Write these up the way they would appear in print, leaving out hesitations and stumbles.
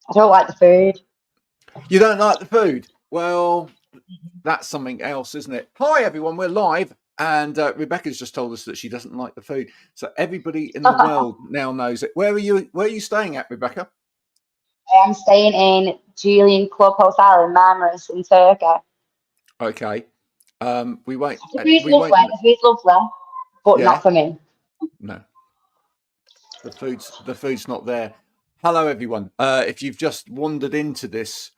I don't like the food. You don't like the food? Well, that's something else, isn't it? Hi, everyone. We're live. And Rebecca's just told us that she doesn't like the food. So everybody in the world now knows it. Where are you staying at, Rebecca? I'm staying in Julian Club Hotel in Marmaris in Turkey. Okay. We won't. The food's lovely. The food's lovely, but not for me. No. The food's not there. Hello, everyone. If you've just wandered into this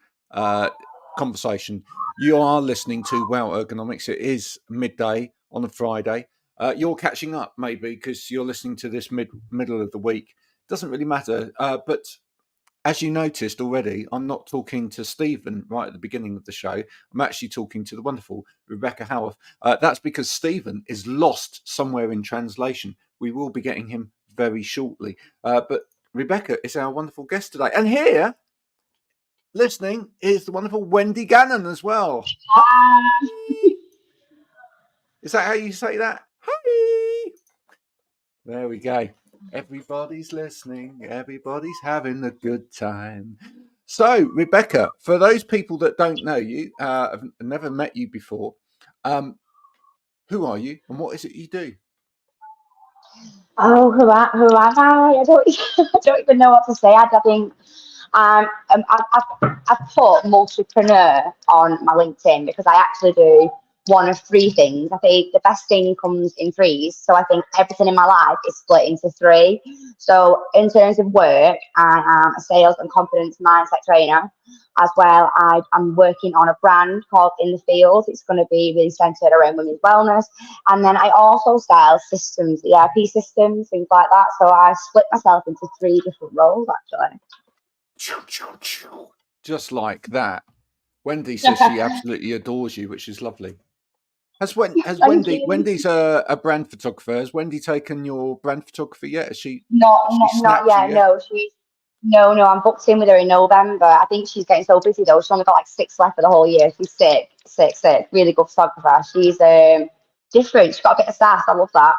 conversation, you are listening to Ergonomics. It is midday on a Friday. You're catching up maybe because you're listening to this middle of the week. Doesn't really matter. But as you noticed already, I'm not talking to Stephen right at the beginning of the show. I'm actually talking to the wonderful Rebecca Howarth. That's because Stephen is lost somewhere in translation. We will be getting him very shortly. But Rebecca is our wonderful guest today. And here, listening, is the wonderful Wendy Gannon as well. Hi. Is that how you say that? Hi. There we go. Everybody's listening. Everybody's having a good time. So, Rebecca, for those people that don't know you, have never met you before, who are you and what is it you do? Oh, who am I? I don't, I don't even know what to say. I think I've put multipreneur on my LinkedIn because I actually do one of three things. I think the best thing comes in threes. So I think everything in my life is split into three. So in terms of work, I am a sales and confidence mindset trainer. As well, I'm working on a brand called In the Field. It's going to be really centered around women's wellness. And then I also style systems, ERP systems, things like that. So I split myself into three different roles, actually. Just like that. Wendy says she absolutely adores you, which is lovely. Wendy's a brand photographer. Has Wendy taken your brand photography yet? Not yet. No, I'm booked in with her in November. I think she's getting so busy though. She's only got like 6 left for the whole year. She's sick. Really good photographer. She's different. She's got a bit of sass. I love that.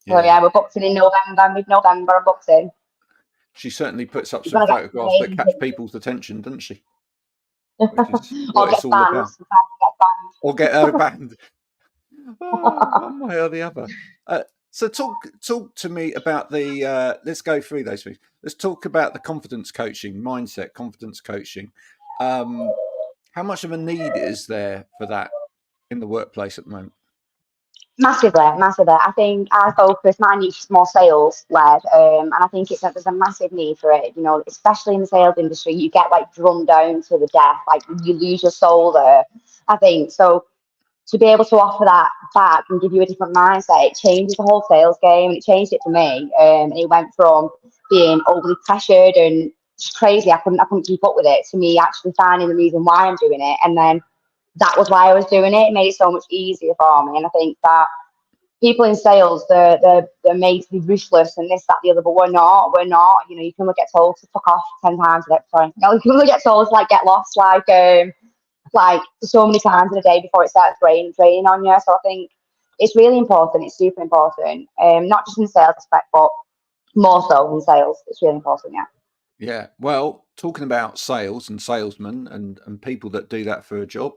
Yeah. So yeah, we're booked in November. Mid-November, I'm booked in. She certainly puts up some photographs that catch people's attention, doesn't she? Or get banned. Or get her banned. One way or the other. So talk to me about the. Let's go through those things. Let's talk about the confidence coaching, mindset confidence coaching. How much of a need is there for that in the workplace at the moment? Massively. I think I focus, my niche is more sales led, and I think there's a massive need for it. You know, especially in the sales industry, you get like drummed down to the death, like you lose your soul there. I think so. To be able to offer that back and give you a different mindset, it changes the whole sales game, and it changed it for me. It went from being overly pressured and just crazy, I couldn't keep up with it, to me actually finding the reason why I'm doing it, and then that was why I was doing it. It made it so much easier for me. And I think that people in sales, they're made to be ruthless and this, that, the other, but we're not. You know, you can only get told to fuck off 10 times a day. Sorry, no, you can only get told to like get lost, like so many times in a day before it starts draining on you. So I think it's really important. It's super important. Not just in the sales aspect, but more so in sales. It's really important. Yeah. Yeah. Well, talking about sales and salesmen and people that do that for a job,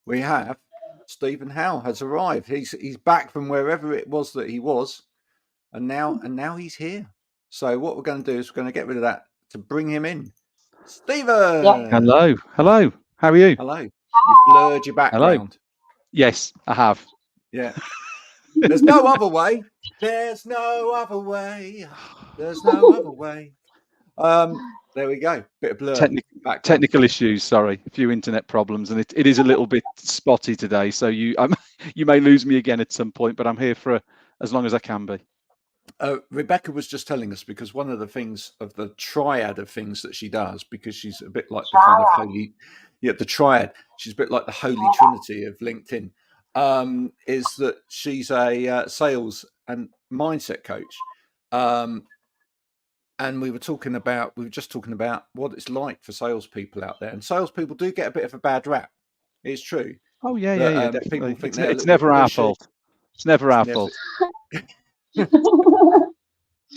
we have Steven Howe has arrived. He's back from wherever it was that he was, and now he's here. So what we're going to do is we're going to get rid of that to bring him in. Steven. Yeah. Hello. How are you? Hello. You've blurred your background. Hello. Yes, I have. Yeah. There's no other way. There's no other way. There's no other way. There we go. Bit of blur. Technical issues. Sorry, a few internet problems, and it is a little bit spotty today. So you may lose me again at some point, but I'm here for as long as I can be. Rebecca was just telling us, because one of the things of the triad of things that she does, because she's a bit like the kind of holy, the triad. She's a bit like the holy trinity of LinkedIn. Is that she's a sales and mindset coach. And we were just talking about what it's like for salespeople out there, and salespeople do get a bit of a bad rap. It's true. Oh yeah, definitely. People think it's never our fault. It's never our fault.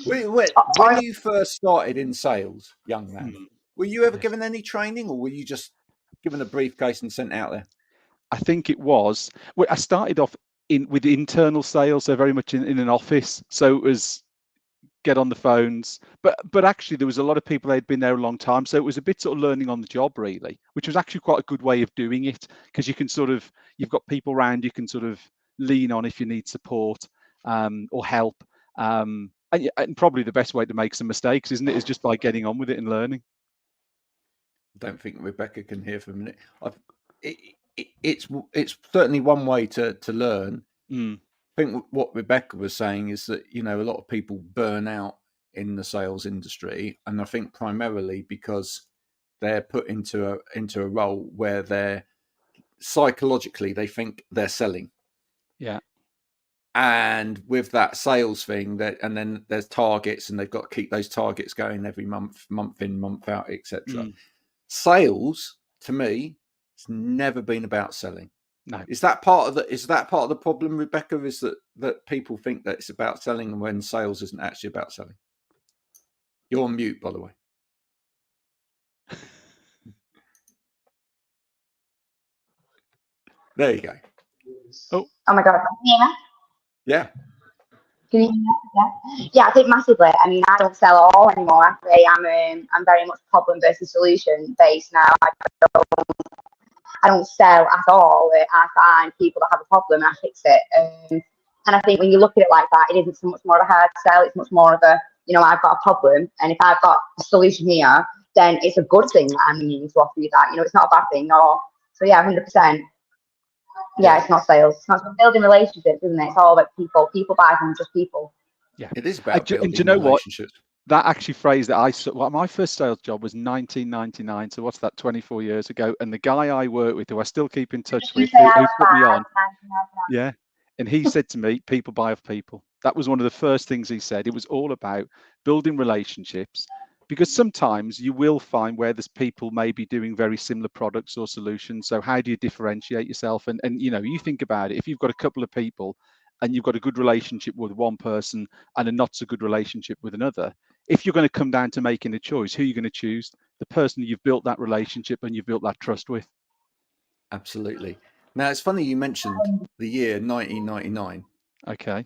When you first started in sales, young man, Were you ever given any training, or were you just given a briefcase and sent out there? I think it was. Well, I started off with internal sales, so very much in an office. So it was get on the phones, but actually there was a lot of people that had been there a long time, so it was a bit sort of learning on the job really, which was actually quite a good way of doing it, because you can you've got people around you can sort of lean on if you need support or help, and probably the best way to make some mistakes, isn't it, is just by getting on with it and learning. I don't think Rebecca can hear for a minute. It's certainly one way to learn. I think what Rebecca was saying is that, a lot of people burn out in the sales industry, and I think primarily because they're put into a role where they're psychologically they think they're selling. Yeah. And with that sales thing, and then there's targets, and they've got to keep those targets going every month in, month out, etc. Sales, to me, it's never been about selling. No. Is that part of the problem, Rebecca? Is that people think that it's about selling when sales isn't actually about selling? You're on mute, by the way. There you go. Oh my God. Can you hear me? Yeah. Can you hear me? Yeah, I think massively. I mean, I don't sell at all anymore. Actually, I'm very much problem versus solution based now. I don't sell at all. I find people that have a problem and I fix it. And I think when you look at it like that, it isn't so much more of a hard sell. It's much more of a, I've got a problem, and if I've got a solution here, then it's a good thing that I'm needing to offer you that. It's not a bad thing. So yeah, 100%. Yeah, it's not sales. It's not building relationships, isn't it? It's all about people. People buy from just people. Yeah, it is about building and do you know relationships. That actually phrase that my first sales job was 1999. So what's that, 24 years ago? And the guy I work with, who I still keep in touch with, who put me on, yeah, and he said to me, "People buy off people." That was one of the first things he said. It was all about building relationships, because sometimes you will find where there's people maybe doing very similar products or solutions. So how do you differentiate yourself? And you think about it. If you've got a couple of people and you've got a good relationship with one person and a not so good relationship with another, if you're going to come down to making a choice, who are you going to choose? The person you've built that relationship and you've built that trust with. Absolutely. Now, it's funny you mentioned the year 1999. Okay.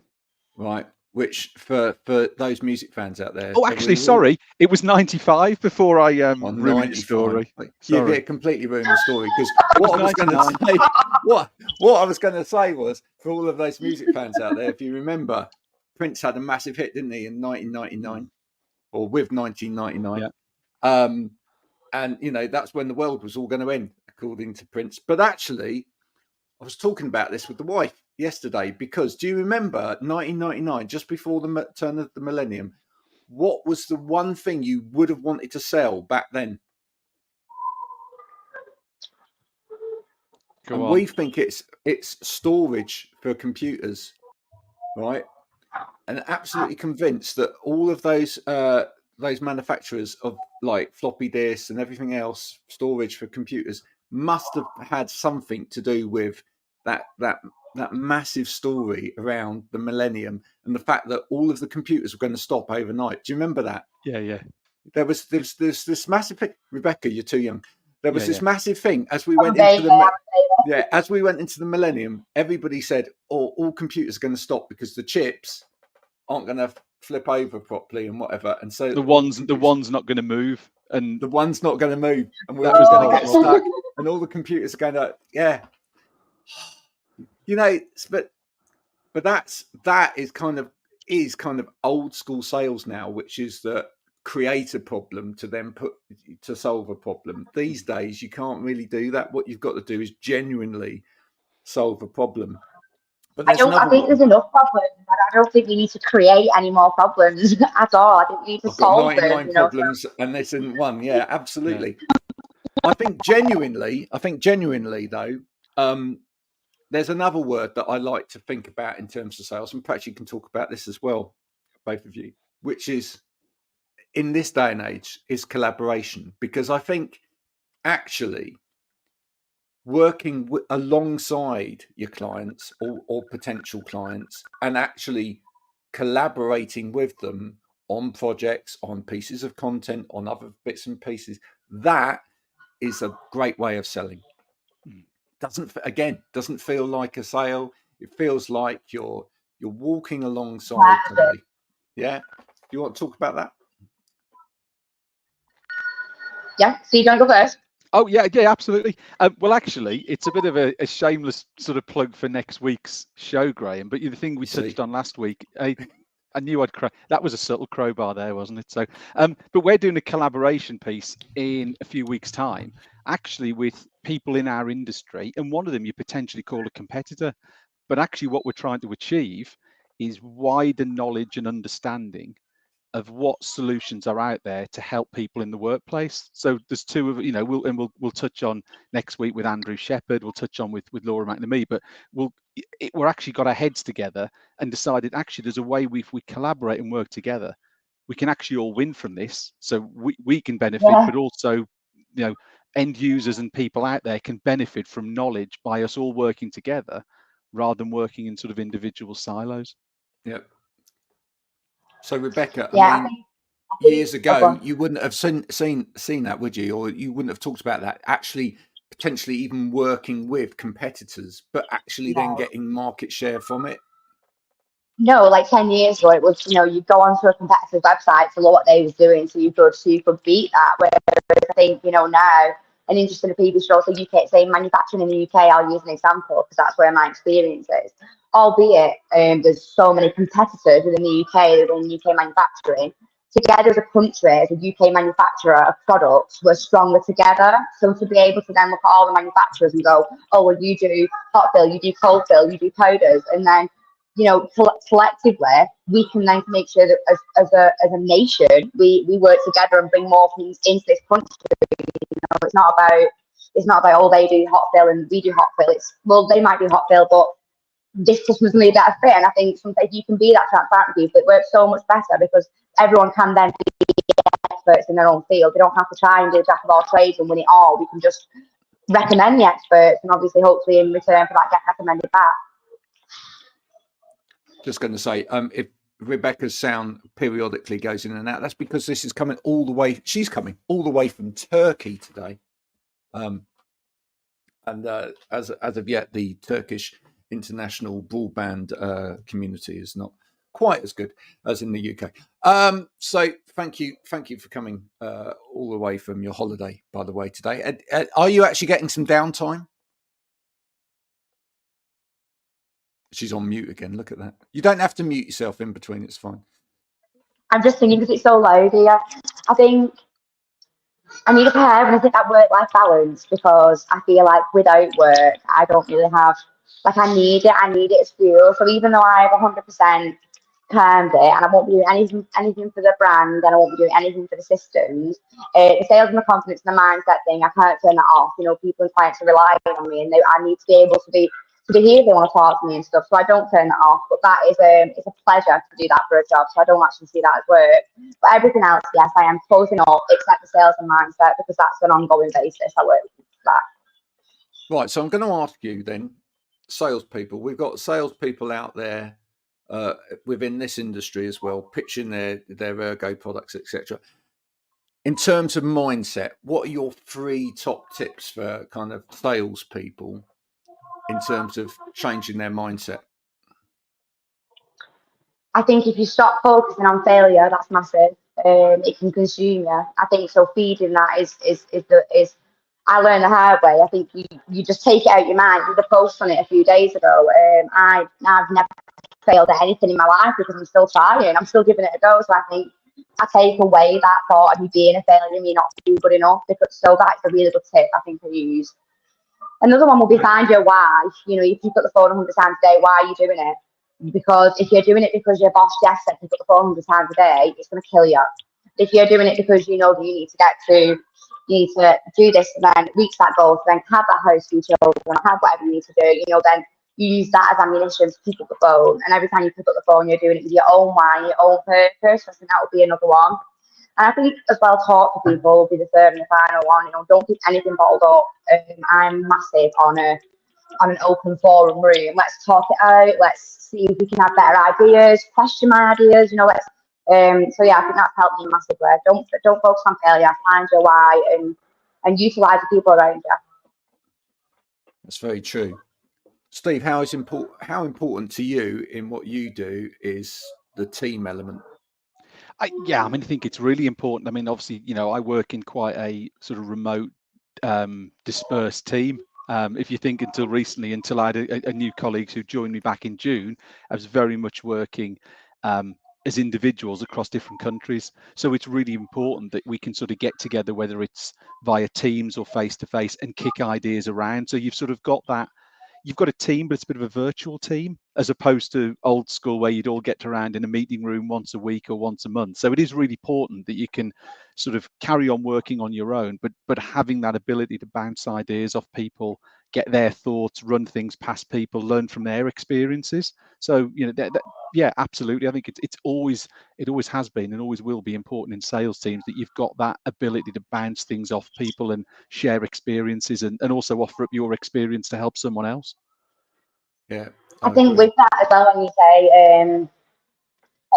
Right. Which for those music fans out there. Oh, actually, sorry. It was 95 before I ruined the story. You've completely ruined the story, because what I was going to say, what I was going to say was, for all of those music fans out there, if you remember, Prince had a massive hit, didn't he, in 1999, or with 1999? Yeah. And that's when the world was all going to end, according to Prince. But actually, I was talking about this with the wife yesterday, because do you remember 1999, just before the turn of the millennium, what was the one thing you would have wanted to sell back then? We think it's storage for computers, right? And absolutely convinced that all of those manufacturers of like floppy disks and everything else, storage for computers, must have had something to do with that massive story around the millennium, and the fact that all of the computers were going to stop overnight. Do you remember that? Yeah. There was this massive thing. Rebecca, you're too young. There was this massive thing as we went into the millennium. Everybody said, "Oh, all computers are going to stop because the chips aren't going to flip over properly and whatever." And so the one's not going to move, and the one's not going to move, and we're all going to get stuck, and all the computers are going to, but that is kind of old school sales now, which is that create a problem to then put to solve a problem. These days you can't really do that. What you've got to do is genuinely solve a problem. But I think there's enough problems. I don't think we need to create any more problems at all. I think we need to solve 99 problems, and this isn't one. Yeah, absolutely. Yeah. I think genuinely though, there's another word that I like to think about in terms of sales, and perhaps you can talk about this as well, both of you, which is, in this day and age, is collaboration. Because I think actually working alongside your clients or potential clients, and actually collaborating with them on projects, on pieces of content, on other bits and pieces, That is a great way of selling. Doesn't feel like a sale. It feels like you're walking alongside somebody. Yeah. You want to talk about that? Yeah. So you don't go first. Oh yeah, absolutely. Well, actually, it's a bit of a shameless sort of plug for next week's show, Graham. But the thing we touched on last week, I knew I'd cry. That was a subtle crowbar there, wasn't it? So, but we're doing a collaboration piece in a few weeks' time, actually with people in our industry, and one of them you potentially call a competitor. But actually, what we're trying to achieve is wider knowledge and understanding of what solutions are out there to help people in the workplace. So there's two of we'll touch on next week with Andrew Shepherd. We'll touch on with Laura McNamee. But we're actually got our heads together and decided actually there's a way if we collaborate and work together, we can actually all win from this. So we can benefit, but also end users and people out there can benefit from knowledge by us all working together rather than working in sort of individual silos. Yeah. So Rebecca, I mean, years ago, you wouldn't have seen that, would you? Or you wouldn't have talked about that. Actually, potentially even working with competitors, but actually then getting market share from it. No, like 10 years ago, it was, you go onto a competitor's website to look what they was doing, so you could beat that. Whereas I think, now, an interesting previous show, so UK, say manufacturing in the UK, I'll use an example because that's where my experience is. Albeit, there's so many competitors within the UK, within UK manufacturing. Together as a country, as a UK manufacturer of products, we're stronger together. So to be able to then look at all the manufacturers and go, oh, well, you do hot fill, you do cold fill, you do powders, and then collectively, we can then make sure that as a nation, we work together and bring more things into this country. It's not about oh, they do hot fill and we do hot fill. They might do hot fill, but this customer's really better fit. And I think sometimes you can be that transparent with people. It works so much better because everyone can then be experts in their own field. They don't have to try and do jack of all trades and win it all. We can just recommend the experts, and obviously, hopefully, in return for that, get recommended back. Just going to say, if Rebecca's sound periodically goes in and out, that's because this is coming all the way. She's coming all the way from Turkey today, and as of yet, the Turkish international broadband community is not quite as good as in the UK. So thank you for coming all the way from your holiday, by the way, today. Are you actually getting some downtime? She's on mute again. Look at that. You don't have to mute yourself in between. It's fine. I'm just thinking because it's so loud here. I think I need a pair and I think that work-life balance, because I feel like without work, I don't really have, I need it as fuel. So even though I've 100% calmed it and I won't be doing anything for the brand and I won't be doing anything for the systems, the sales and the confidence and the mindset thing, I can't turn that off. People and clients are relying on me, and I need to be able to be here if they want to talk to me and stuff. So I don't turn that off, but that is it's a pleasure to do that for a job. So I don't actually see that as work. But everything else, yes, I am closing up except the sales and mindset, because that's an ongoing basis. I work with that. Right. So I'm going to ask you then, salespeople. We've got salespeople out there within this industry as well, pitching their Ergo products, etc. In terms of mindset, what are your 3 top tips for kind of salespeople in terms of changing their mindset? I think if you stop focusing on failure, that's massive. It can consume you. I think so. Feeding that is I learned the hard way. I think you just take it out your mind. I did a post on it a few days ago. I've never failed at anything in my life because I'm still trying. I'm still giving it a go. So I think I take away that thought of you being a failure, me not doing good enough. So that's a really good tip I think I use. Another one will be find your why. If you pick up the phone 100 times a day, why are you doing it? Because if you're doing it because your boss Jess said to pick up the phone 100 times a day, it's going to kill you. If you're doing it because you know that you need to do this and then reach that goal, to then have that house for your children, have whatever you need to do, then you use that as ammunition to pick up the phone. And every time you pick up the phone, you're doing it with your own why, your own purpose. I think that would be another one. And I think as well, talk to people will be the third and the final one. Don't keep anything bottled up. I'm massive on an open forum room. Let's talk it out. Let's see if we can have better ideas. Question my ideas. So yeah, I think that's helped me massively. Don't focus on failure. Find your why and utilize the people around you. That's very true. Steve, how important to you in what you do is the team element? Yeah, I mean, I think it's really important. I mean, obviously, I work in quite a sort of remote, dispersed team. If you think until I had a new colleague who joined me back in June, I was very much working as individuals across different countries. So it's really important that we can sort of get together, whether it's via Teams or face to face, and kick ideas around. So you've sort of got that. You've got a team, but it's a bit of a virtual team, as opposed to old school where you'd all get around in a meeting room once a week or once a month. So it is really important that you can sort of carry on working on your own, but having that ability to bounce ideas off people, get their thoughts, run things past people, learn from their experiences. So yeah, absolutely. I think it always has been and always will be important in sales teams that you've got that ability to bounce things off people and share experiences and also offer up your experience to help someone else. Yeah, I think with that as well, when you say,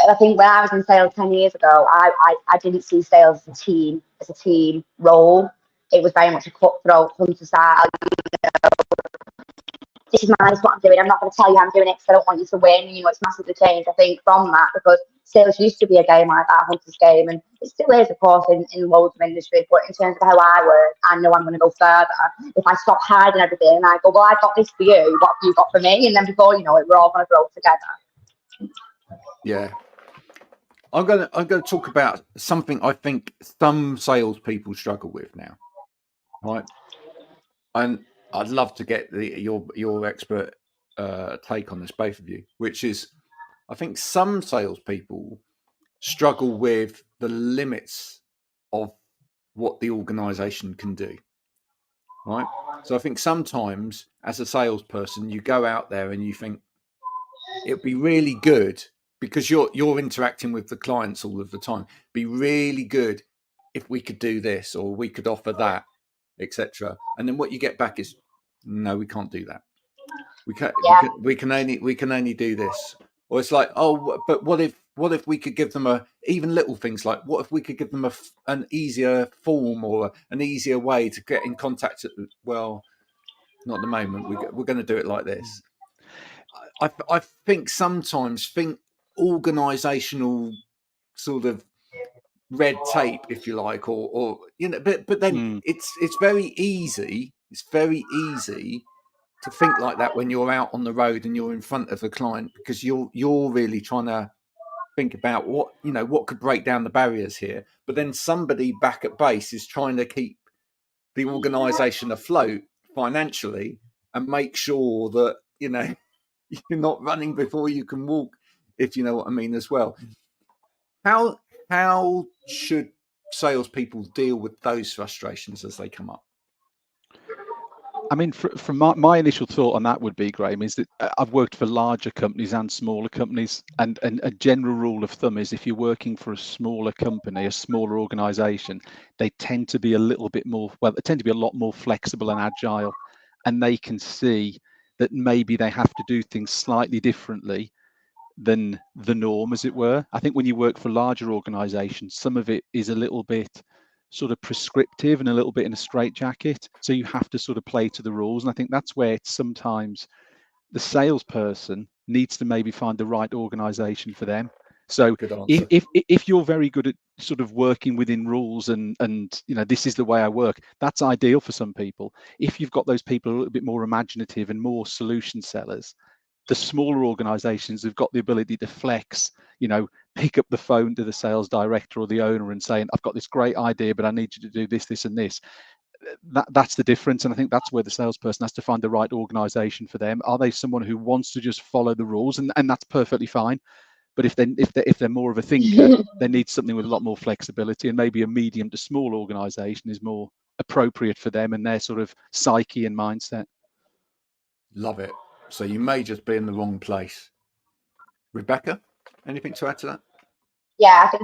I think when I was in sales 10 years ago, I didn't see sales as a team role. It was very much a cutthroat hunter style. This is what I'm doing. I'm not going to tell you I'm doing it because I don't want you to win. It's massively changed, I think, from that, because sales used to be a game like that, hunter's game, and it still is, of course, in loads of industries. But in terms of how I work, I know I'm going to go further. If I stop hiding everything and I go, well, I've got this for you, what have you got for me? And then before you know it, we're all going to grow together. Yeah. I'm gonna talk about something I think some salespeople struggle with now, right? And I'd love to get your expert take on this, both of you. Which is, I think some salespeople struggle with the limits of what the organisation can do, right? So I think sometimes, as a salesperson, you go out there and you think it'd be really good, because you're interacting with the clients all of the time. Be really good if we could do this or we could offer that, etc. And then what you get back is, no, we can't do that. We can only do this. Or it's like, oh, but what if we could give them even little things like, what if we could give them an easier form or an easier way to get in contact? Well, not at the moment. We're going to do it like this. I think sometimes organisational sort of red tape, if you like, or but then it's very easy. It's very easy to think like that when you're out on the road and you're in front of a client, because you're really trying to think about what could break down the barriers here. But then somebody back at base is trying to keep the organisation afloat financially and make sure that you're not running before you can walk, if you know what I mean as well. How should salespeople deal with those frustrations as they come up? I mean, from my initial thought on that would be, Graham, is that I've worked for larger companies and smaller companies, and a general rule of thumb is if you're working for a smaller company, a smaller organisation, they tend to be a lot more flexible and agile, and they can see that maybe they have to do things slightly differently than the norm, as it were. I think when you work for larger organizations, some of it is a little bit sort of prescriptive and a little bit in a straitjacket. So you have to sort of play to the rules. And I think that's where it's sometimes the salesperson needs to maybe find the right organization for them. So if you're very good at sort of working within rules and this is the way I work, that's ideal for some people. If you've got those people a little bit more imaginative and more solution sellers, the smaller organizations have got the ability to flex, pick up the phone to the sales director or the owner and saying, I've got this great idea, but I need you to do this, this, and this. That's the difference. And I think that's where the salesperson has to find the right organization for them. Are they someone who wants to just follow the rules? And that's perfectly fine. But if they're more of a thinker, they need something with a lot more flexibility, and maybe a medium to small organization is more appropriate for them and their sort of psyche and mindset. Love it. So you may just be in the wrong place. Rebecca, anything to add to that? Yeah, I think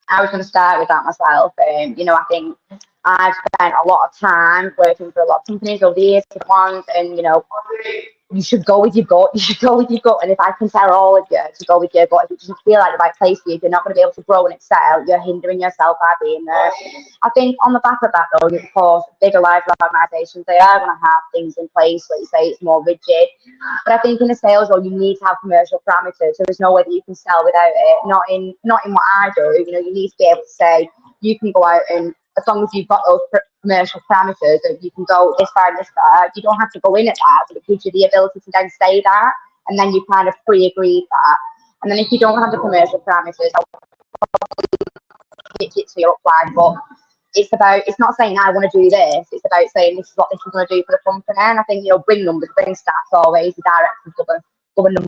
I was going to start with that myself. I think I've spent a lot of time working for a lot of companies over the years, and you should go with your gut. You should go with your gut. And if I can tell all of you to go with your gut, if it doesn't feel like the right place for you, if you're not going to be able to grow and excel, you're hindering yourself by being there. I think on the back of that, though, of course, bigger, larger organisations, they are going to have things in place, like you say, it's more rigid. But I think in a sales role, you need to have commercial parameters. So there's no way that you can sell without it. Not in what I do. You know, you need to be able to say, you can go out and, as long as you've got those commercial parameters, that you can go this far and this far, you don't have to go in at that, but it gives you the ability to then say that, and then you kind of pre-agreed that. And then if you don't have the commercial parameters, I'll probably pitch it to your upline, but it's not saying I want to do this, it's about saying this is what this is going to do for the company. And I think, you know, bring numbers, bring stats always, the directors govern numbers,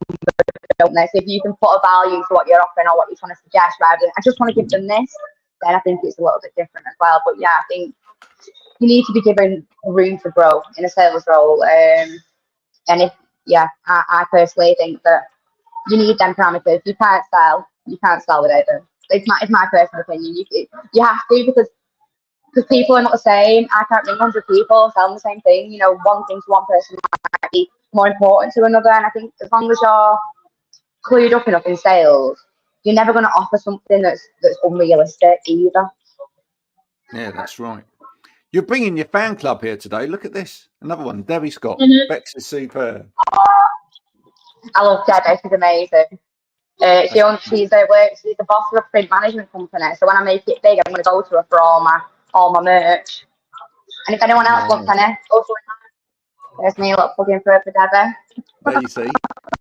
don't they? So if you can put a value to what you're offering or what you're trying to suggest, rather than I just want to give them this, then I think it's a little bit different as well. But yeah, I think you need to be given room to grow in a sales role. And if, I personally think that you need them parameters. You can't sell without them. It's my personal opinion. You have to, because people are not the same. I can't ring 100 people selling the same thing. You know, one thing to one person might be more important to another. And I think as long as you're clued up enough in sales, you're never going to offer something that's unrealistic either. Yeah, that's right. You're bringing your fan club here today. Look at this. Another one. Debbie Scott. Bex is superb. I love Debbie. She's amazing. She's the boss of a print management company. So when I make it big, I'm going to go to her for all my merch. And if anyone else wants any, go to her. There's me a little plug in for Debbie. There you see.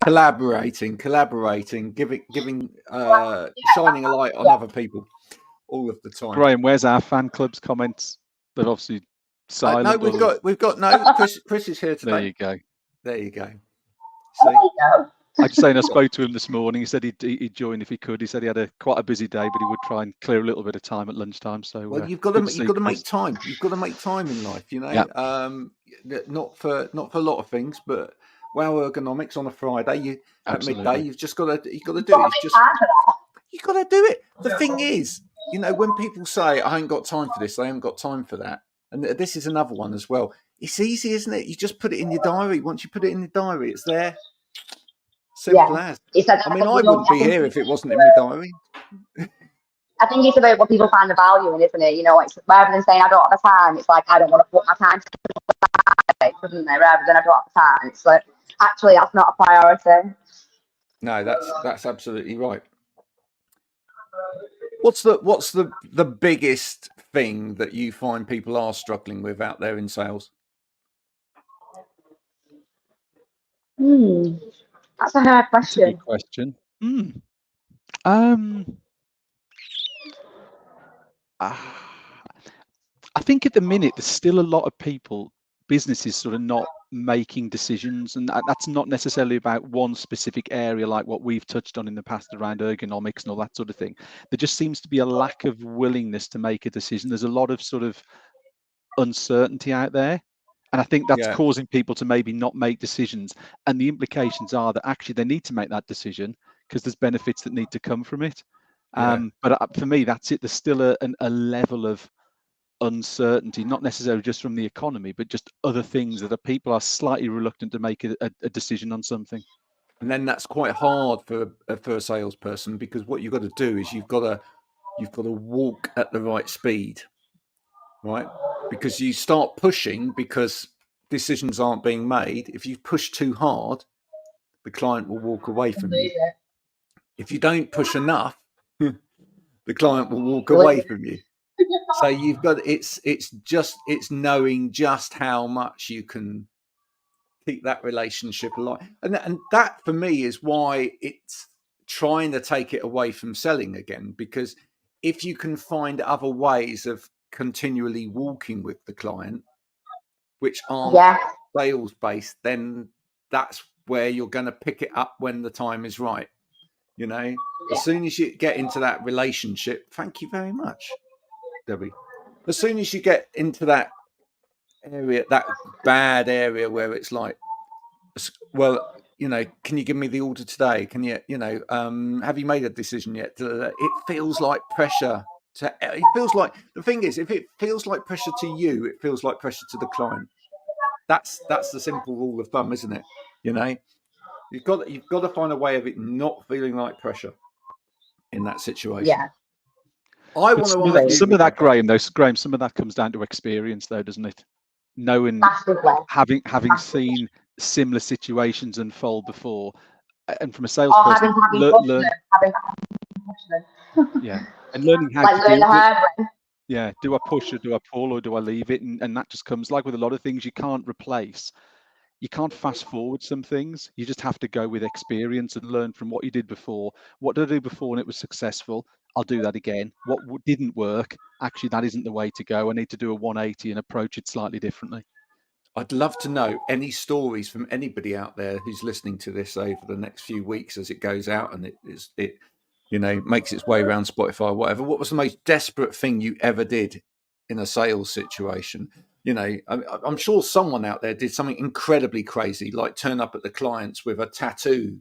Collaborating, giving shining a light on other people all of the time. Graham, where's our fan club's comments? They're obviously silent. No, we've got no. Chris is here today. There you go. See? There you go. I just saying, I spoke to him this morning. He said he'd join if he could. He said he had quite a busy day, but he would try and clear a little bit of time at lunchtime. So well, you've got to make time. You've got to make time in life, you know. Yep. Not for a lot of things, but Wow Ergonomics on a Friday, at midday, you've got to do it. You've got to do it. The thing is, you know, when people say I ain't got time for this, they haven't got time for that. And this is another one as well. It's easy, isn't it? You just put it in your diary. Once you put it in your diary, it's there. Simple as. I mean, I wouldn't be here if it wasn't in my diary. I think it's about what people find the value in, isn't it? You know, it's rather than saying I don't have the time, it's like I don't want to put my time to it, isn't it? Rather than I don't have the time, it's like actually that's not a priority. No, that's absolutely right. What's the biggest thing that you find people are struggling with out there in sales? That's a hard question. That's a good question. I think at the minute there's still a lot of businesses sort of not making decisions, and that's not necessarily about one specific area like what we've touched on in the past around ergonomics and all that sort of thing. There just seems to be a lack of willingness to make a decision. There's a lot of sort of uncertainty out there, and I think that's causing people to maybe not make decisions, and the implications are that actually they need to make that decision because there's benefits that need to come from it. But for me, that's it. There's still a level of uncertainty, not necessarily just from the economy, but just other things that people are slightly reluctant to make a decision on something. And then that's quite hard for a salesperson, because what you've got to do is you've got to walk at the right speed, right? Because you start pushing because decisions aren't being made. If you push too hard, the client will walk away from you. If you don't push enough, the client will walk away from you. So you've got it's knowing just how much you can keep that relationship alive, and that for me is why it's trying to take it away from selling again, because if you can find other ways of continually walking with the client which aren't sales based, then that's where you're going to pick it up when the time is right. You know, as soon as you get into that relationship, thank you very much, Debbie. As soon as you get into that area, that bad area where it's like, well, you know, can you give me the order today? Can you, have you made a decision yet? It feels like pressure. It feels like, the thing is, if it feels like pressure to you, it feels like pressure to the client. That's the simple rule of thumb, isn't it? You know, you've got to find a way of it not feeling like pressure in that situation. Yeah. I want to ask you, some of that, Graham, some of that comes down to experience, though, doesn't it? Knowing, having seen similar situations unfold before, and from a salesperson, yeah, and learning how to deal with it. Yeah, do I push or do I pull or do I leave it? And that just comes, like with a lot of things, you can't replace. You can't fast forward some things. You just have to go with experience and learn from what you did before. What did I do before and it was successful? I'll do that again. What didn't work? Actually, that isn't the way to go. I need to do a 180 and approach it slightly differently. I'd love to know any stories from anybody out there who's listening to this over the next few weeks as it goes out and it makes its way around Spotify or whatever. What was the most desperate thing you ever did in a sales situation? I'm sure someone out there did something incredibly crazy, like turn up at the clients with a tattoo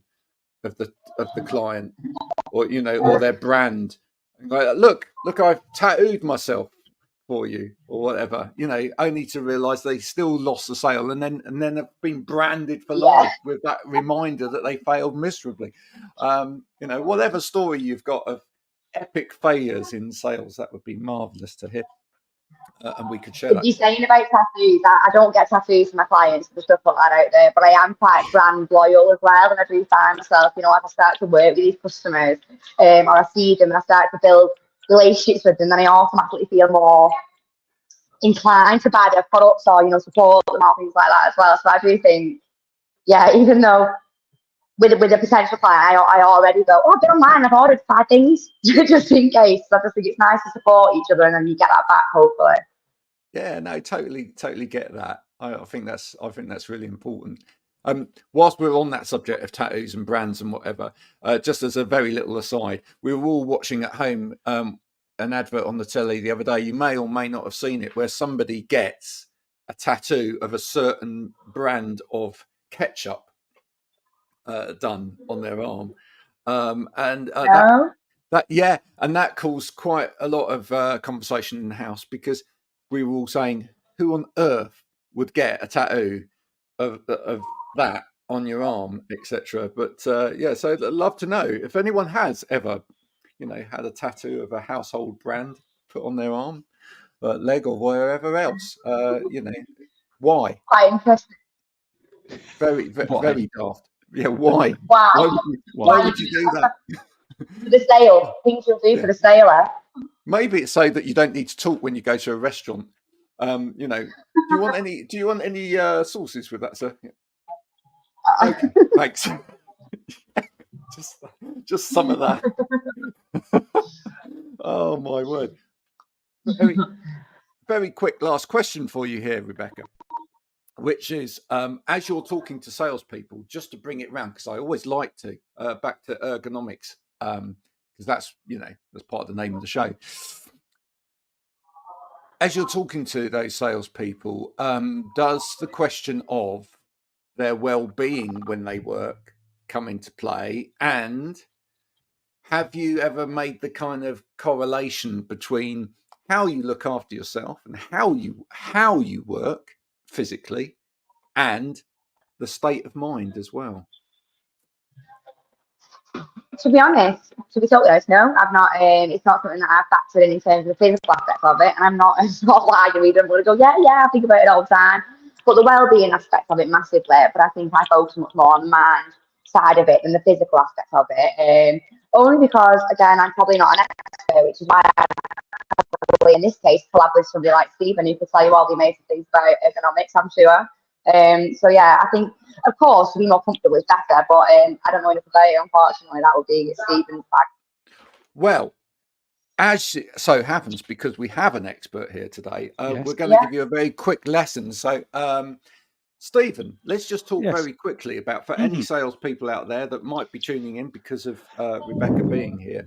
of the client, or or their brand. Like, look, I've tattooed myself for you, or whatever. Only to realise they still lost the sale, and then have been branded for life with that reminder that they failed miserably. Whatever story you've got of epic failures in sales, that would be marvellous to hear. And we could share that. You're saying about tattoos, I don't get tattoos for my clients, the stuff like that out there, but I am quite brand loyal as well. And I do find myself, if I start to work with these customers, or I see them and I start to build relationships with them, then I automatically feel more inclined to buy their products or, support them or things like that as well. So I do think, even though with a potential client, I already go, I've been online, I've ordered 5 things just in case. So I just think it's nice to support each other, and then you get that back, hopefully. Yeah, no, totally get that. I think that's really important. Whilst we're on that subject of tattoos and brands and whatever, just as a very little aside, we were all watching at home an advert on the telly the other day. You may or may not have seen it, where somebody gets a tattoo of a certain brand of ketchup done on their arm, and that caused quite a lot of conversation in the house, because we were all saying, who on earth would get a tattoo of that on your arm, etc. But so I'd love to know if anyone has ever had a tattoo of a household brand put on their arm, leg, or wherever else. Why? Quite interesting. Very daft. Yeah, why? Wow. Why would you do that? For the sale, things you'll do for the sailor. Maybe it's so that you don't need to talk when you go to a restaurant. Do you want any sauces with that, sir? Okay, thanks. just some of that. Oh my word! Very, very quick last question for you here, Rebecca, which is, as you're talking to salespeople, just to bring it round, because I always like to back to ergonomics, because that's part of the name of the show. As you're talking to those salespeople, does the question of their well-being when they work come into play? And have you ever made the kind of correlation between how you look after yourself and how you work physically and the state of mind as well? To be honest, to be totally honest, no, I've not. It's not something that I've factored in terms of the physical aspect of it, and I'm not lying to either. I'm going to go, I think about it all the time. But the well-being aspect of it massively. But I think I focus much more on the mind side of it than the physical aspect of it. Only because, again, I'm probably not an expert, which is why I probably in this case collab with somebody like Steven, who could tell you all the amazing things about ergonomics, I'm sure. I think, of course, to be more comfortable is better, but I don't know enough about it. Unfortunately, that would be Steven's bag. Well, as it so happens, because we have an expert here today, we're going to give you a very quick lesson. So, Steven, let's just talk very quickly about, for any salespeople out there that might be tuning in because of Rebecca being here,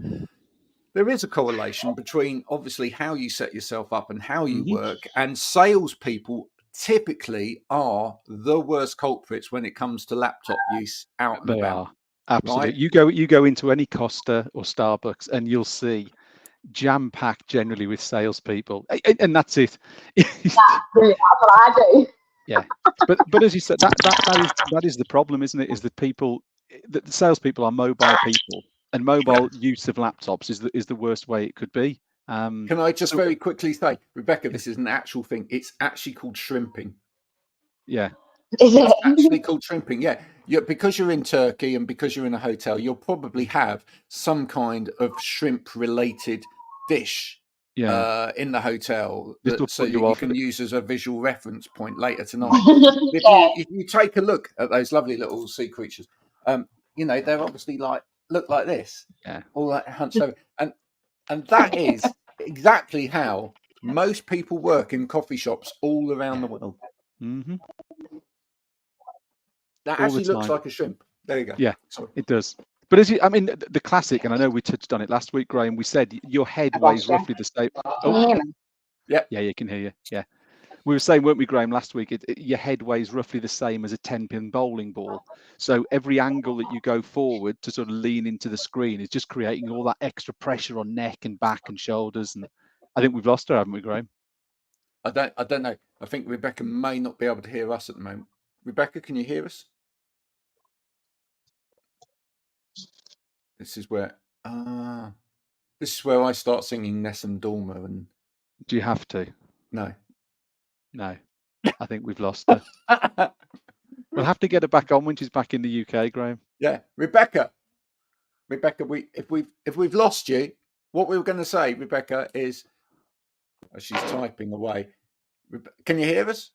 there is a correlation between obviously how you set yourself up and how you work, and salespeople typically are the worst culprits when it comes to laptop use out and about. Absolutely. Right? You go into any Costa or Starbucks and you'll see jam-packed generally with salespeople, and that's it. That's what I do. Yeah, but as you said, that is the problem, isn't it? Is that the salespeople are mobile people, and mobile use of laptops is the worst way it could be. Can I just very quickly say, Rebecca, Yeah. this is an actual thing. It's actually called shrimping. Yeah. Is It's it? actually called shrimping. Yeah, because you're in Turkey and because you're in a hotel, you'll probably have some kind of shrimp-related dish Yeah. in the hotel, This will so put that you you off. can use as a visual reference point later tonight. Yeah. If you take a look at those lovely little sea creatures, they're obviously look like this, Yeah. all that hunched over, and that is exactly how most people work in coffee shops all around the world. Mm-hmm. That All the actually looks time. like a shrimp. There you go. Yeah, Sorry. it does. But the classic, and I know we touched on it last week, Graham. We said your head weighs roughly the same. Can you hear me? Yeah, you can hear you. Yeah, we were saying, weren't we, Graham, last week? Your head weighs roughly the same as a 10-pin bowling ball. So every angle that you go forward to sort of lean into the screen is just creating all that extra pressure on neck and back and shoulders. And I think we've lost her, haven't we, Graham? I don't know. I think Rebecca may not be able to hear us at the moment. Rebecca, can you hear us? This is where I start singing Nessun Dorma, and Do you have to? no. I think we've lost her. We'll have to get her back on when she's back in the UK, Graham. Yeah, Rebecca, if we've lost you, what we were going to say, Rebecca, is she's typing away. Can you hear us?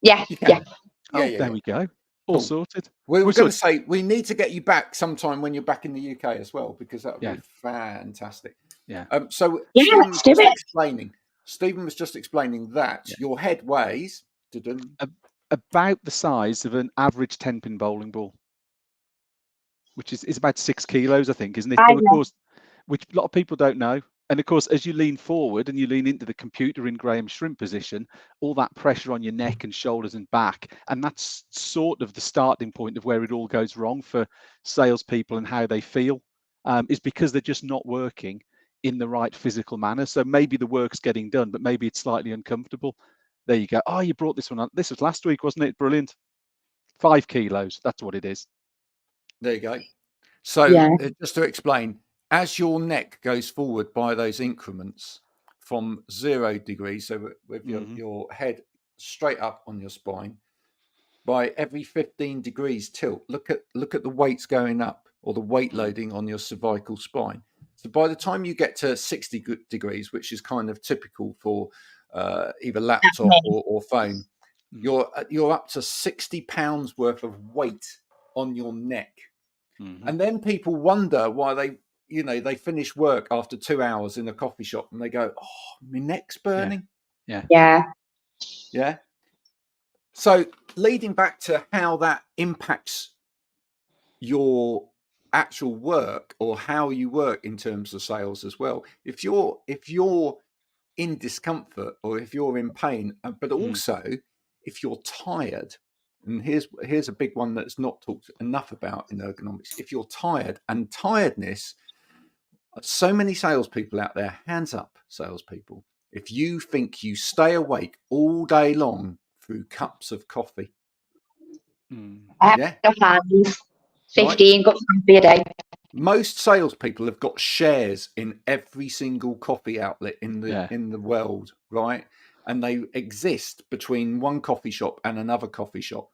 Yeah. You can. Yeah. There we go. All sorted. We were going to say we need to get you back sometime when you're back in the UK as well, because that would be fantastic. Yeah. So Let's do it. Stephen was just explaining that your head weighs about the size of an average 10-pin bowling ball, which is about 6 kilos, I think, isn't it? And of course, which a lot of people don't know. And of course, as you lean forward and you lean into the computer in Graham's shrimp position, all that pressure on your neck and shoulders and back, and that's sort of the starting point of where it all goes wrong for salespeople and how they feel, is because they're just not working in the right physical manner. So maybe the work's getting done, but maybe it's slightly uncomfortable. There you go. Oh, you brought this one on. This was last week, wasn't it? Brilliant. 5 kilos. That's what it is. There you go. So just to explain, as your neck goes forward by those increments from 0 degrees, so with your head straight up on your spine, by every 15 degrees tilt, look at the weights going up, or the weight loading on your cervical spine. So by the time you get to 60 degrees, which is kind of typical for either laptop or phone, you're up to 60 pounds worth of weight on your neck. And then people wonder why they finish work after 2 hours in a coffee shop and they go, "Oh, my neck's burning." Yeah. So leading back to how that impacts your actual work, or how you work in terms of sales as well. If you're in discomfort, or if you're in pain, but also if you're tired, and here's a big one that's not talked enough about in ergonomics. If you're tired, and tiredness, so many salespeople out there, hands up, salespeople, if you think you stay awake all day long through cups of coffee. I have 15 cups of coffee a day. Most salespeople have got shares in every single coffee outlet in the world, right? And they exist between one coffee shop and another coffee shop.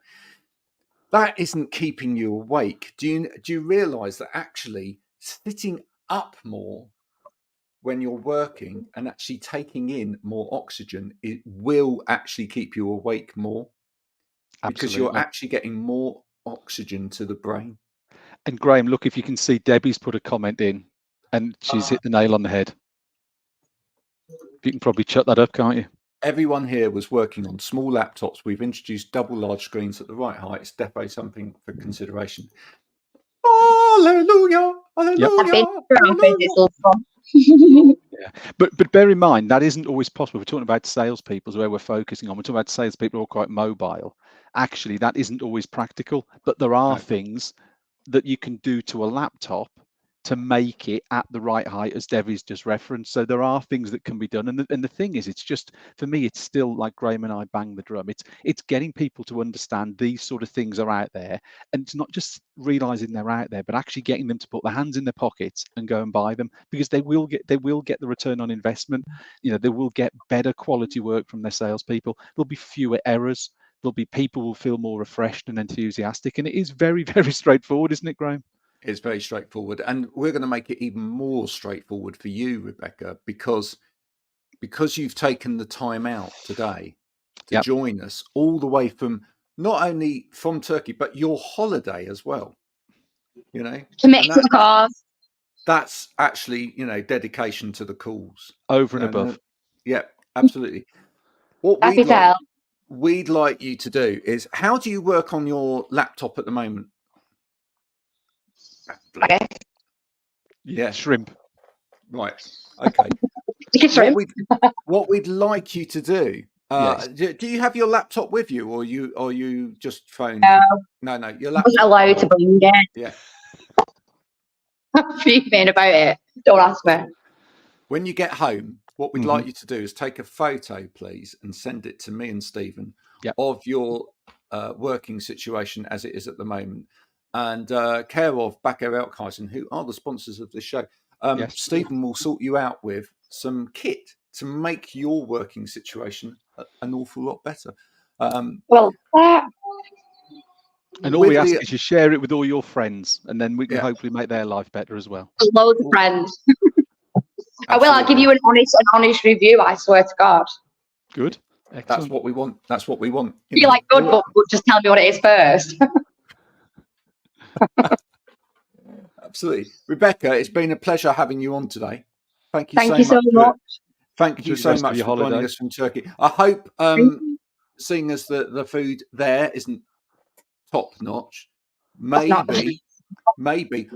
That isn't keeping you awake. Do you realize that actually sitting up more when you're working and actually taking in more oxygen, it will actually keep you awake more? Because you're actually getting more oxygen to the brain. And Graham, look, if you can see, Debbie's put a comment in and she's hit the nail on the head. You can probably shut that up, can't you? Everyone here was working on small laptops. We've introduced double large screens at the right height. It's definitely something for consideration. Hallelujah! Hallelujah! Yeah, but bear in mind that isn't always possible. We're talking about salespeople, where we're focusing on. We're talking about salespeople who are quite mobile. Actually, that isn't always practical. But there are things that you can do to a laptop to make it at the right height, as Debbie's just referenced. So there are things that can be done, and the thing is, it's just, for me, it's still like Graham and I bang the drum. It's getting people to understand these sort of things are out there, and it's not just realizing they're out there, but actually getting them to put their hands in their pockets and go and buy them, because they will get the return on investment. They will get better quality work from their salespeople. There'll be fewer errors. There'll be people will feel more refreshed and enthusiastic, and it is very, very straightforward, isn't it, Graham? It's very straightforward, and we're going to make it even more straightforward for you, Rebecca, because you've taken the time out today to join us all the way from, not only from Turkey, but your holiday as well. To mix the cause. That's actually, dedication to the cause. Over and above. Yeah, absolutely. What we'd like you to do is, how do you work on your laptop at the moment? Okay. Yeah. Shrimp. Right. Okay. Shrimp. What we'd like you to do. Yes. Do you have your laptop with you, or you just phone? No. Your laptop. I wasn't allowed to bring it. Yeah. I'm fuming about it. Don't ask me. When you get home, what we'd like you to do is take a photo, please, and send it to me and Stephen of your working situation as it is at the moment, and care of Backer Elkhuysen, who are the sponsors of this show. Stephen will sort you out with some kit to make your working situation an awful lot better. And all we ask is you share it with all your friends, and then we can hopefully make their life better as well. Loads of friends. I will. I'll give you an honest review. I swear to God. Good. Excellent. That's what we want. That's what we want. Be like good, but just tell me what it is first. Absolutely, Rebecca. It's been a pleasure having you on today. Thank you so much. Thank you so much for joining us from Turkey. I hope, seeing as the food there isn't top notch, maybe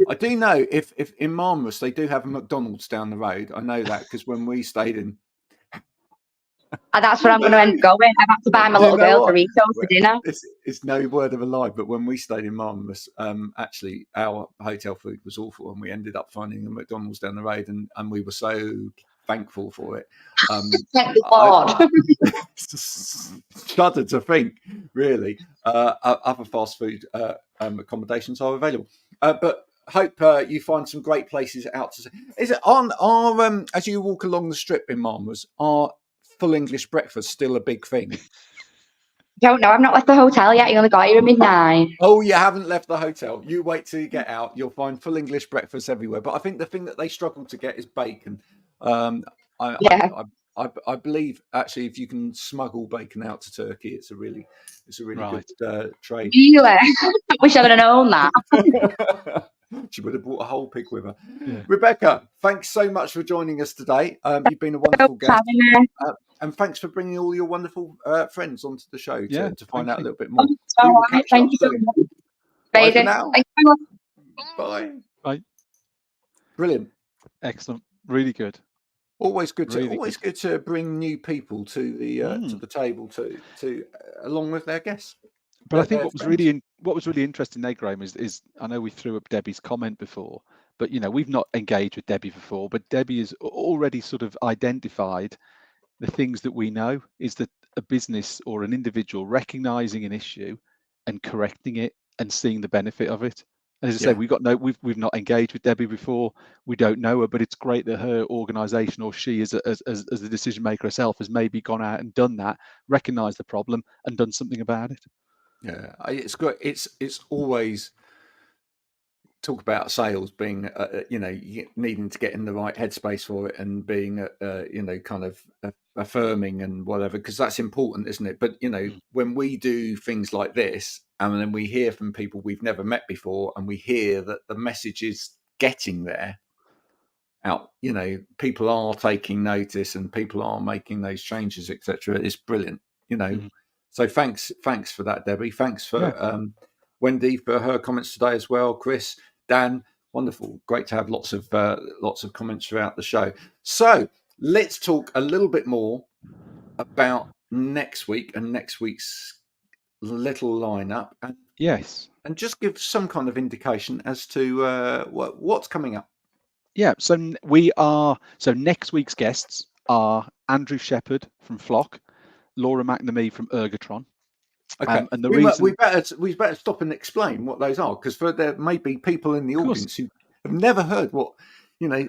I do know if in Marmaris they do have a McDonald's down the road. I know that because when we stayed in, that's where I'm going to end going. I have to buy my little girl Doritos for dinner. It's no word of a lie, but when we stayed in Marmaris, actually our hotel food was awful, and we ended up finding a McDonald's down the road, and we were so thankful for it. Thank God. Shudder to think, really. Other fast food accommodations are available, but hope you find some great places out to see. Is it on our as you walk along the strip in Marmaris, are full English breakfast still a big thing? Don't know. I've not left the hotel yet. You only got here at midnight. Oh, you haven't left the hotel. You wait till you get out. You'll find full English breakfast everywhere. But I think the thing that they struggle to get is bacon. I believe actually if you can smuggle bacon out to Turkey, it's a really good trade. Really? I wish I'd have known that. She would have brought a whole pig with her. Yeah. Rebecca, thanks so much for joining us today. You've been a wonderful guest. And thanks for bringing all your wonderful friends onto the show to find out a little bit more. Thank you so much. Bye for now. Bye. Bye. Brilliant. Excellent. Really good. Always good to bring new people to the table to along with their guests. But I think what was really interesting there, Graham, is I know we threw up Debbie's comment before, but we've not engaged with Debbie before, but Debbie has already sort of identified the things that we know, is that a business or an individual recognizing an issue and correcting it and seeing the benefit of it. And as I say, we've not engaged with Debbie before. We don't know her, but it's great that her organisation, or she as the decision maker herself, has maybe gone out and done that, recognised the problem and done something about it. Yeah, it's great. It's always talk about sales being, needing to get in the right headspace for it and being, kind of affirming and whatever, because that's important, isn't it? But, when we do things like this and then we hear from people we've never met before and we hear that the message is getting there out, people are taking notice and people are making those changes, etc. It's brilliant, So thanks for that, Debbie. Thanks for Wendy for her comments today as well. Chris, Dan, wonderful, great to have lots of comments throughout the show. So let's talk a little bit more about next week and next week's little lineup, and just give some kind of indication as to what's coming up. Yeah, so we are. So next week's guests are Andrew Shepherd from Flock, Laura McNamee from Ergotron. Okay, And the we reason we better stop and explain what those are, because there may be people in the Of course. audience who have never heard what,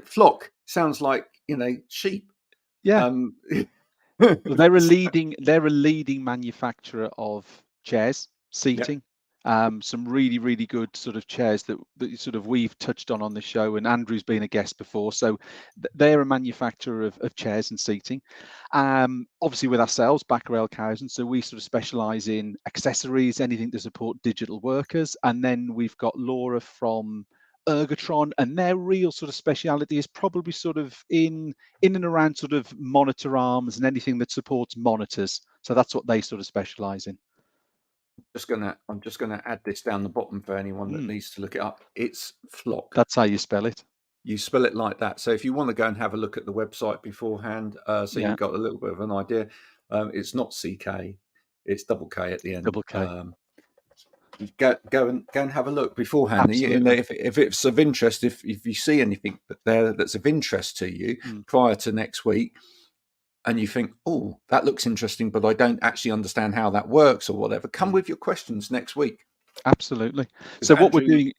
flock sounds like, sheep. Yeah. Well, they're a leading manufacturer of chairs, seating. Some really, really good sort of chairs that sort of we've touched on the show, and Andrew's been a guest before. So they're a manufacturer of chairs and seating. Obviously with ourselves, Backer Elkhausen, so we sort of specialise in accessories, anything to support digital workers. And then we've got Laura from Ergotron, and their real sort of speciality is probably sort of in and around sort of monitor arms and anything that supports monitors. So that's what they sort of specialize in. I'm just gonna add this down the bottom for anyone that needs to look it up. It's Flock. That's how you spell it. You spell it like that. So if you want to go and have a look at the website beforehand, you've got a little bit of an idea. It's not CK, it's double K at the end. Double K. Go and have a look beforehand. Absolutely. If it's of interest, if you see anything that's of interest to you prior to next week, and you think, oh, that looks interesting, but I don't actually understand how that works or whatever, come with your questions next week. Absolutely. So what we're doing,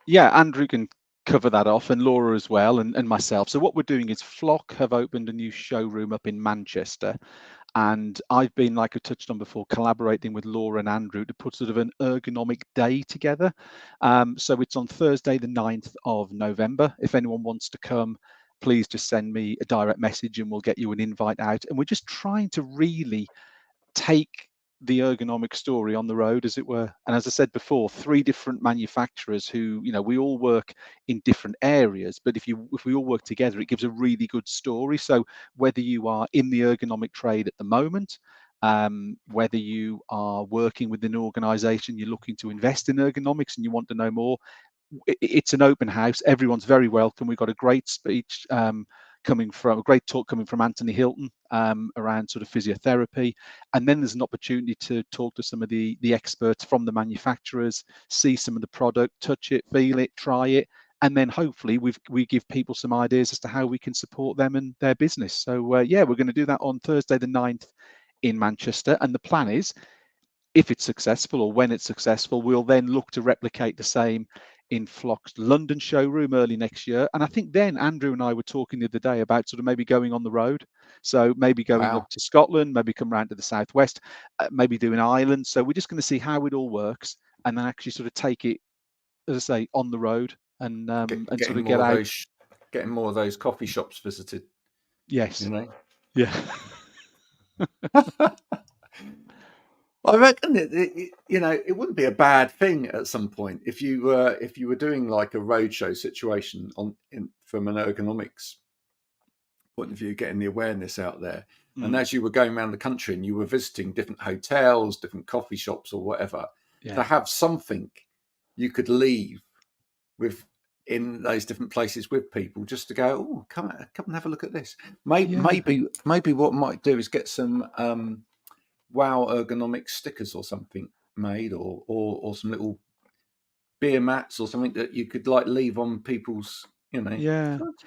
Andrew can cover that off, and Laura as well, and myself. So what we're doing is Flock have opened a new showroom up in Manchester. And I've been, like I touched on before, collaborating with Laura and Andrew to put sort of an ergonomic day together. So it's on Thursday, the 9th of November. If anyone wants to come, please just send me a direct message and we'll get you an invite out. And we're just trying to really take the ergonomic story on the road, as it were. And as I said before, 3 different manufacturers who, we all work in different areas, but if we all work together, it gives a really good story. So whether you are in the ergonomic trade at the moment, whether you are working with an organization, you're looking to invest in ergonomics and you want to know more, it's an open house. Everyone's very welcome. We've got a great speech a great talk coming from Anthony Hilton around sort of physiotherapy, and then there's an opportunity to talk to some of the experts from the manufacturers, see some of the product, touch it, feel it, try it, and then hopefully we give people some ideas as to how we can support them and their business. So we're going to do that on Thursday the 9th in Manchester, and the plan is, if it's successful or when it's successful, we'll then look to replicate the same in Flock's London showroom early next year. And I think then Andrew and I were talking the other day about sort of maybe going on the road. So maybe going up to Scotland, maybe come round to the southwest, maybe doing Ireland. So we're just going to see how it all works and then actually sort of take it, as I say, on the road and sort of get out. Getting more of those coffee shops visited. Yes. Yeah. I reckon it wouldn't be a bad thing at some point if you were doing like a roadshow situation from an ergonomics point of view, getting the awareness out there. And as you were going around the country and you were visiting different hotels, different coffee shops or whatever, to have something you could leave with in those different places with people, just to go, oh, come and have a look at this. Maybe what I might do is get some Wow ergonomic stickers or something made, or some little beer mats or something that you could like leave on people's,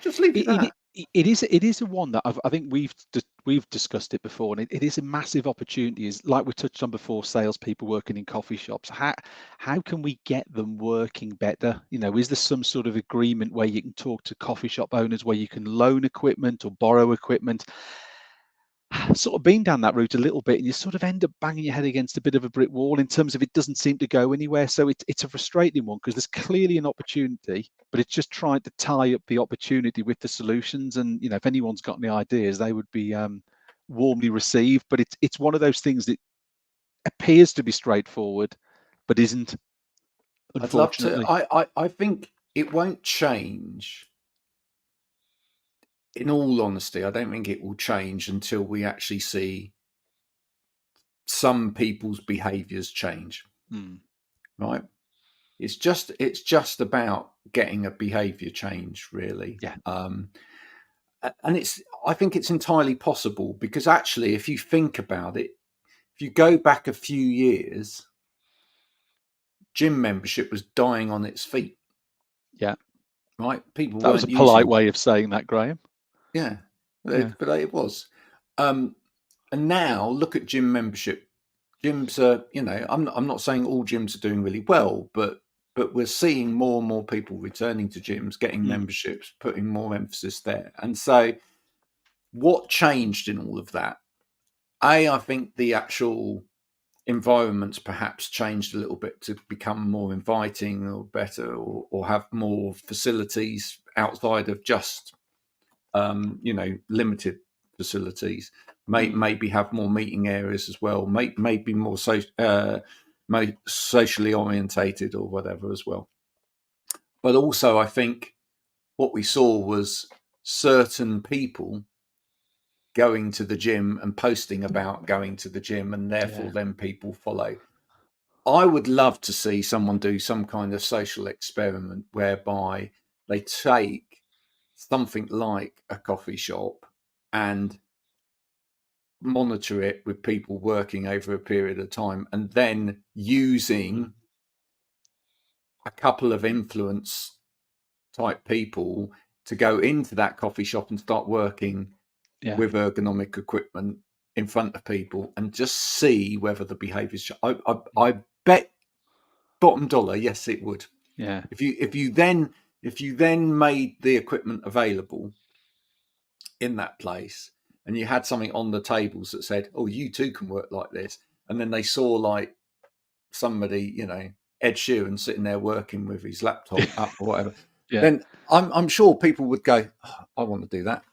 just leave it there. It is a one that I think we've discussed it before, and it is a massive opportunity. Is like we touched on before, salespeople working in coffee shops. How can we get them working better? Is there some sort of agreement where you can talk to coffee shop owners where you can loan equipment or borrow equipment? Sort of been down that route a little bit, and you sort of end up banging your head against a bit of a brick wall in terms of it doesn't seem to go anywhere. So it's a frustrating one because there's clearly an opportunity, but it's just trying to tie up the opportunity with the solutions. And if anyone's got any ideas, they would be warmly received. But it's one of those things that appears to be straightforward, but isn't. Unfortunately, I'd love to. I think it won't change. In all honesty, I don't think it will change until we actually see some people's behaviours change. Right? It's just about getting a behaviour change, really. Yeah. And I think it's entirely possible, because actually, if you think about it, if you go back a few years, gym membership was dying on its feet. Yeah. right? People That was a weren't polite using. way of saying that, Graham. Yeah, Yeah. but it was. And now look at gym membership. Gyms are, I'm not saying all gyms are doing really well, but we're seeing more and more people returning to gyms, getting memberships, putting more emphasis there. And so, what changed in all of that? I think the actual environments perhaps changed a little bit to become more inviting or better, or have more facilities outside of just limited facilities. Maybe have more meeting areas as well. Maybe more socially orientated or whatever as well. But also, I think what we saw was certain people going to the gym and posting about going to the gym, and therefore then people follow. I would love to see someone do some kind of social experiment whereby they take something like a coffee shop and monitor it with people working over a period of time, and then using a couple of influence type people to go into that coffee shop and start working with ergonomic equipment in front of people and just see whether the behaviors. I bet bottom dollar, yes, it would. Yeah. If you then made the equipment available in that place, and you had something on the tables that said, "Oh, you too can work like this," and then they saw like somebody, Ed Sheeran sitting there working with his laptop up or whatever, then I'm sure people would go, "Oh, I want to do that."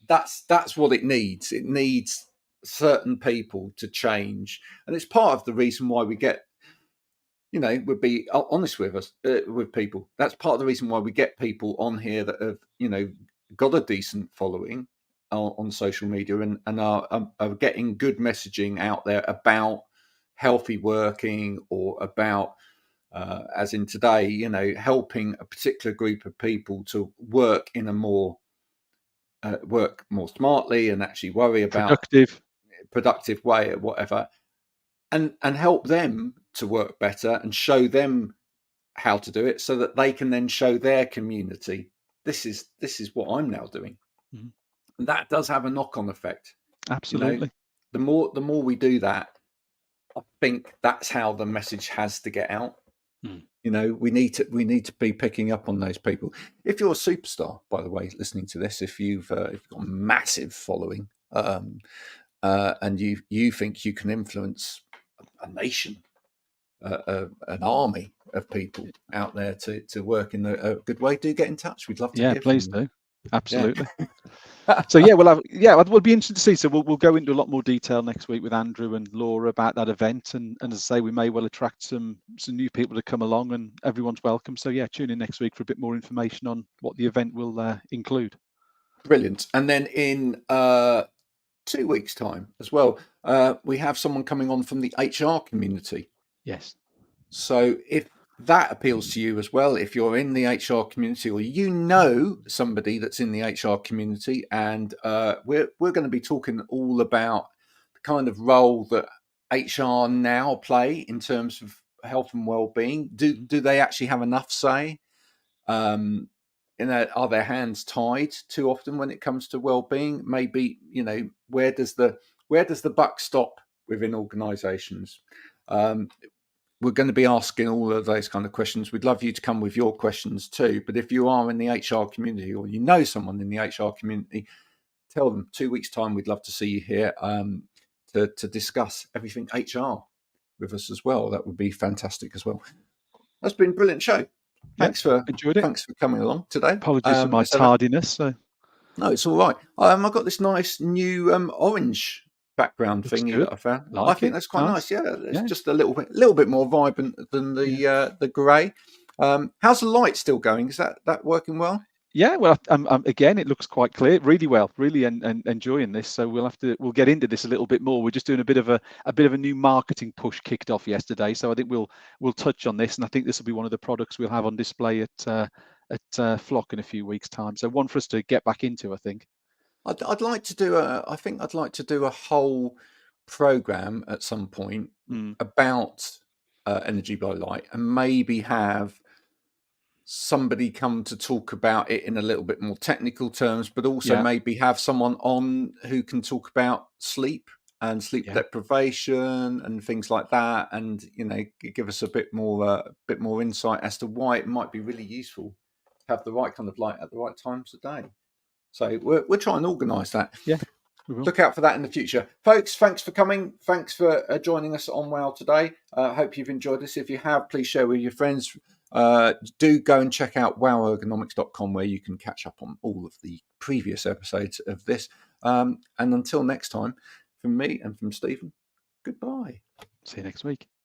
That's what it needs. It needs certain people to change, and it's part of the reason why we get, would be honest with us, with people. That's part of the reason why we get people on here that have, got a decent following on social media and are getting good messaging out there about healthy working, or about, as in today, helping a particular group of people to work in a more smartly and actually worry about productive way or whatever, and help them to work better and show them how to do it so that they can then show their community, this is what I'm now doing. And that does have a knock-on effect. Absolutely. The more we do that, I think that's how the message has to get out. We need to be picking up on those people. If you're a superstar, by the way, listening to this, if you've got a massive following, and you think you can influence a nation, an army of people out there to work in a good way, do get in touch. We'd love to hear please from you. do. Absolutely. So we'll be interested to see. So we'll go into a lot more detail next week with Andrew and Laura about that event, and as I say, we may well attract some new people to come along, and everyone's welcome. So tune in next week for a bit more information on what the event will include. Brilliant. And then in 2 weeks' time as well, we have someone coming on from the HR community. Yes. So if that appeals to you as well, if you're in the HR community, or somebody that's in the HR community, and we're going to be talking all about the kind of role that HR now play in terms of health and well-being. Do they actually have enough say? Are their hands tied too often when it comes to well-being? Maybe, where does the buck stop within organizations? We're going to be asking all of those kind of questions. We'd love you to come with your questions too. But if you are in the HR community, or someone in the HR community, tell them 2 weeks' time. We'd love to see you here to discuss everything HR with us as well. That would be fantastic as well. That's been a brilliant show. Thanks for coming along today. Apologies for my tardiness. No, it's all right. I've got this nice new orange background thingy that I found. I think that's quite nice. Yeah, it's just a little bit more vibrant than the grey. How's the light still going? Is that working well? Yeah, well, again, it looks quite clear, really well, really enjoying this. So we'll get into this a little bit more. We're just doing a bit of a new marketing push kicked off yesterday. So I think we'll touch on this, and I think this will be one of the products we'll have on display at Flock in a few weeks' time. So one for us to get back into, I think. I'd like to do a whole program at some point about energy by light, and maybe have somebody come to talk about it in a little bit more technical terms, but also maybe have someone on who can talk about sleep and sleep deprivation and things like that, and give us a bit more insight as to why it might be really useful to have the right kind of light at the right times of day. So we'll try and organise that. Yeah, we will. Look out for that in the future, folks. Thanks for coming. Thanks for joining us on WOW today. Hope you've enjoyed this. If you have, please share with your friends. Do go and check out wowergonomics.com, where you can catch up on all of the previous episodes of this. And until next time, from me and from Stephen, goodbye. See you next week.